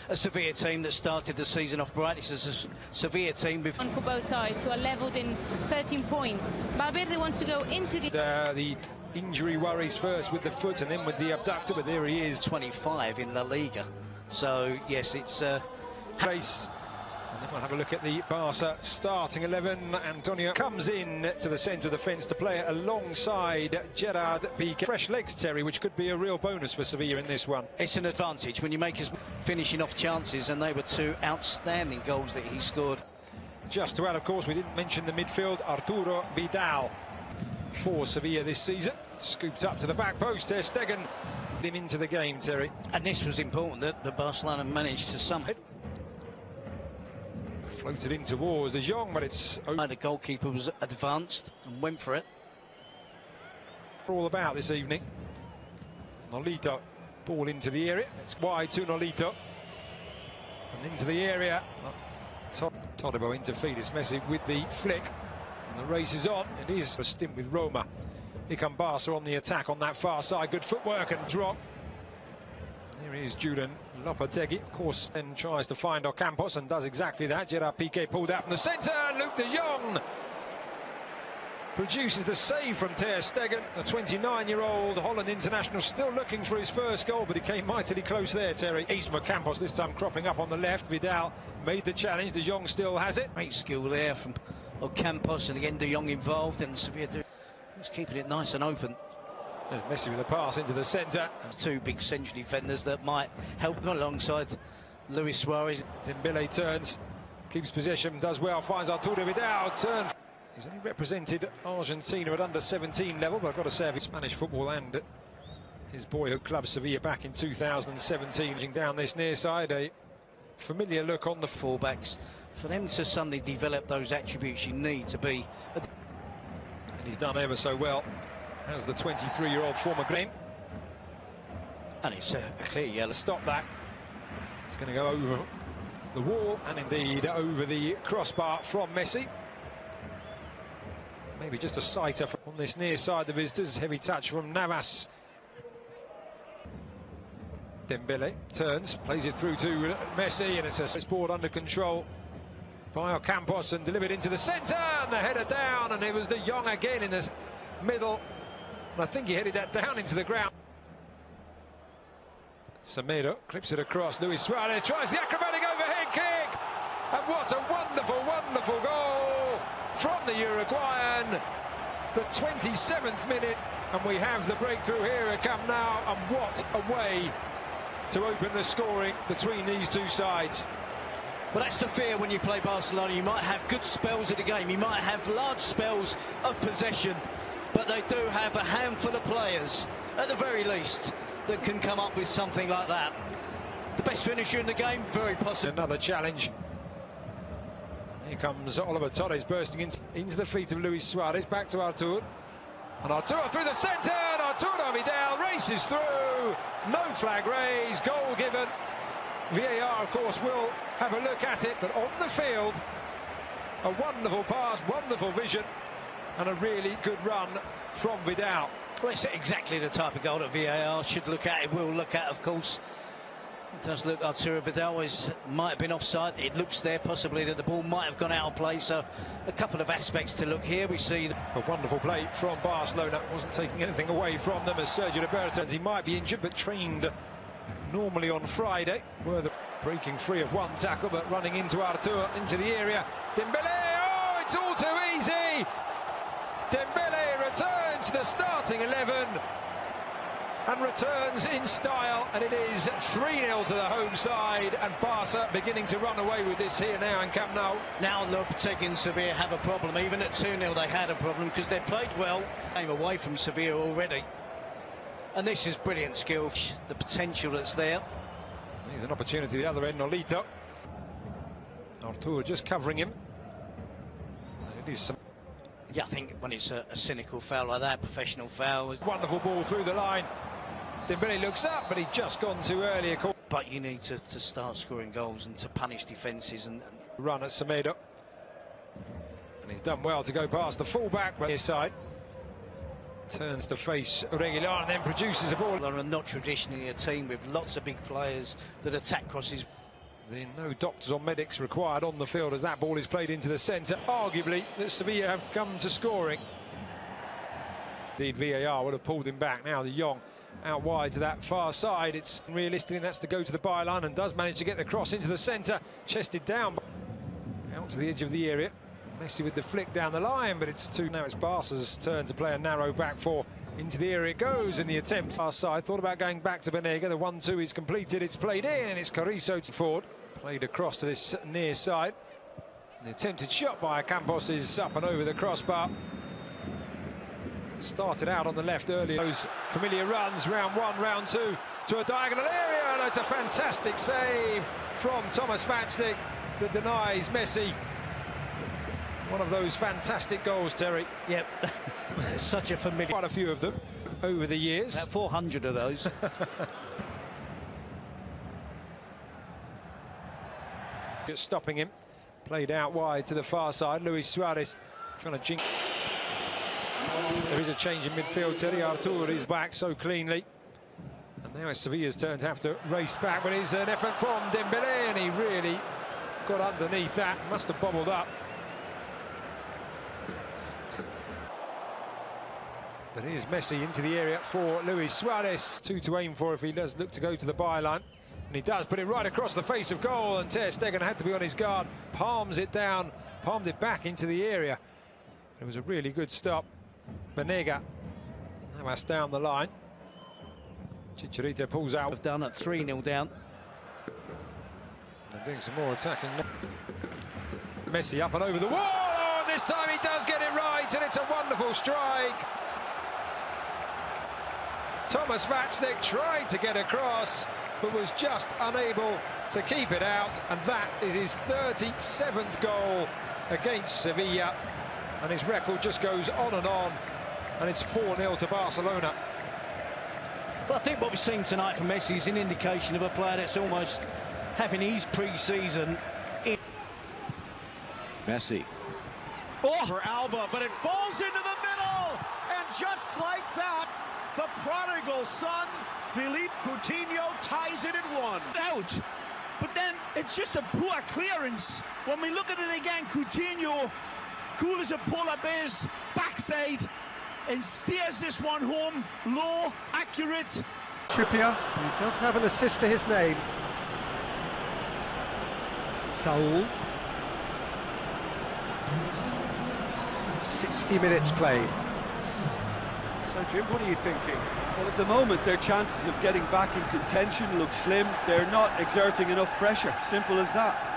A Sevilla team that started the season off bright. This is a Sevilla team for both sides, who are levelled in 13 points. Valverde wants to go into the injury worries first with the foot and then with the abductor, but there he is. 25 in La Liga. So yes, it's place. And then we'll have a look at the Barca starting 11. Antonio comes in to the centre of the fence to play alongside Gerard Piqué. Fresh legs, Terry, which could be a real bonus for Sevilla in this one. It's an advantage when you make us finishing off chances, and they were two outstanding goals that he scored. Just to add, of course, we didn't mention the midfield, Arturo Vidal for Sevilla this season. Scooped up to the back post, Ter Stegen him into the game, Terry. And this was important that the Barcelona managed to somehow floated in towards De Jong, but it's the goalkeeper was advanced and went for it. All about this evening. Nolito, ball into the area. It's wide to Nolito, and into the area. Todibo into Fidesz Messi with the flick, and the race is on. It is a stint with Roma. Here come Barca on the attack on that far side. Good footwork and drop. Here is Julian Lopetegui, of course, then tries to find Ocampos and does exactly that. Gerard Piqué pulled out from the centre. Luke de Jong produces the save from Ter Stegen. The 29-year-old Holland international still looking for his first goal, but he came mightily close there, Terry. East Ocampos this time cropping up on the left. Vidal made the challenge. De Jong still has it. Great skill there from Ocampos, and again De Jong involved, and Sevilla was keeping it nice and open. And Messi with a pass into the centre. Two big central defenders that might help them alongside Luis Suarez. Dembele turns, keeps possession, does well, finds Arturo Vidal. Turn. He's only represented Argentina at under 17 level, but I've got to say, Spanish football and his boyhood club Sevilla back in 2017. Down this near side, a familiar look on the fullbacks. For them to suddenly develop those attributes, you need to be. And he's done ever so well as the 23-year-old former game. And it's a clear yellow. Stop that. It's going to go over the wall and indeed over the crossbar from Messi. Maybe just a sighter on this near side, the visitors. Heavy touch from Navas. Dembele turns, plays it through to Messi, and it's a board under control by Ocampos and delivered into the centre, and the header down, and it was De Jong again in the middle. And I think he headed that down into the ground. Semedo clips it across. Luis Suarez tries the acrobatic overhead kick. And what a wonderful, wonderful goal from the Uruguayan. The 27th minute, and we have the breakthrough here at Camp Nou. And what a way to open the scoring between these two sides. Well, that's the fear when you play Barcelona. You might have good spells of the game. You might have large spells of possession. But they do have a handful of players, at the very least, that can come up with something like that. The best finisher in the game, very possible. Another challenge. Here comes Oliver Torres bursting into the feet of Luis Suarez. Back to Artur. And Arturo through the centre. And Arturo Vidal races through. No flag raised. Goal given. VAR, of course, will have a look at it. But on the field, a wonderful pass, wonderful vision, and a really good run from Vidal. Well, it's exactly the type of goal that VAR should look at. It will look at, of course. It does look Arturo Vidal might have been offside. It looks there possibly that the ball might have gone out of play. So a couple of aspects to look here. We see a wonderful play from Barcelona. Wasn't taking anything away from them as Sergio Roberto. He might be injured, but trained normally on Friday. Were the breaking free of one tackle, but running into Arturo into the area. Dembele, oh, it's all too easy. Dembele returns to the starting 11 and returns in style, and it is 3-0 to the home side, and Barca beginning to run away with this here now in Camp Nou. Now Lopetegui and Sevilla have a problem. Even at 2-0 they had a problem because they played well. Came away from Sevilla already. And this is brilliant skill, the potential that's there. Here's an opportunity the other end, Nolito. Artur just covering him. It is some... Yeah, I think when it's a cynical foul like that, professional foul. Wonderful ball through the line. Dembele looks up, but he'd just gone too early. But you need to start scoring goals and to punish defences and run at Semedo. And he's done well to go past the fullback by his side. Turns to face Higlights and then produces a ball. They're not traditionally a team with lots of big players that attack crosses. Then no doctors or medics required on the field as that ball is played into the centre. Arguably that Sevilla have come to scoring. Indeed, VAR would have pulled him back. Now De Jong out wide to that far side. It's realistic, and that's to go to the byline, and does manage to get the cross into the centre. Chested down out to the edge of the area. Messi with the flick down the line, but it's two. Now it's Barca's turn to play a narrow back four. Into the area it goes in the attempt. Our side thought about going back to Banega. The 1-2 is completed. It's played in, and it's Carrizo forward. Played across to this near side. The attempted shot by Campos is up and over the crossbar. Started out on the left earlier. Those familiar runs, round one, round two, to a diagonal area, and it's a fantastic save from Thomas Vatsnik that denies Messi. One of those fantastic goals, Terry. Yep, such a familiar. Quite a few of them over the years. About 400 of those. Stopping him. Played out wide to the far side. Luis Suarez trying to jinx. There is a change in midfield. Terry Artur is back so cleanly. And now it's Sevilla's turn to have to race back, but it's an effort from Dembélé, and he really got underneath that. Must have bobbled up. But here's Messi into the area for Luis Suarez. Two to aim for if he does look to go to the byline. And he does put it right across the face of goal, and Ter Stegen had to be on his guard. Palms it down, palmed it back into the area. It was a really good stop. Banega, now that's down the line. Chicharito pulls out. Down at 3-0 down. They're doing some more attacking. Messi up and over the wall. Oh, and this time he does get it right, and it's a wonderful strike. Thomas Vatsnik tried to get across, but was just unable to keep it out, and that is his 37th goal against Sevilla, and his record just goes on, and it's 4-0 to Barcelona. But I think what we're seeing tonight from Messi is an indication of a player that's almost having his pre-season. Messi. Oh, for Alba, but it falls into the middle, and just like that, the prodigal son, Philippe Coutinho, ties it at 1. Out, but then it's just a poor clearance. When we look at it again, Coutinho, cool as a polar bear's backside, and steers this one home, low, accurate. Trippier, who does have an assist to his name. Saul. 60 minutes played. So Jim, what are you thinking? Well, at the moment their chances of getting back in contention look slim. They're not exerting enough pressure, simple as that.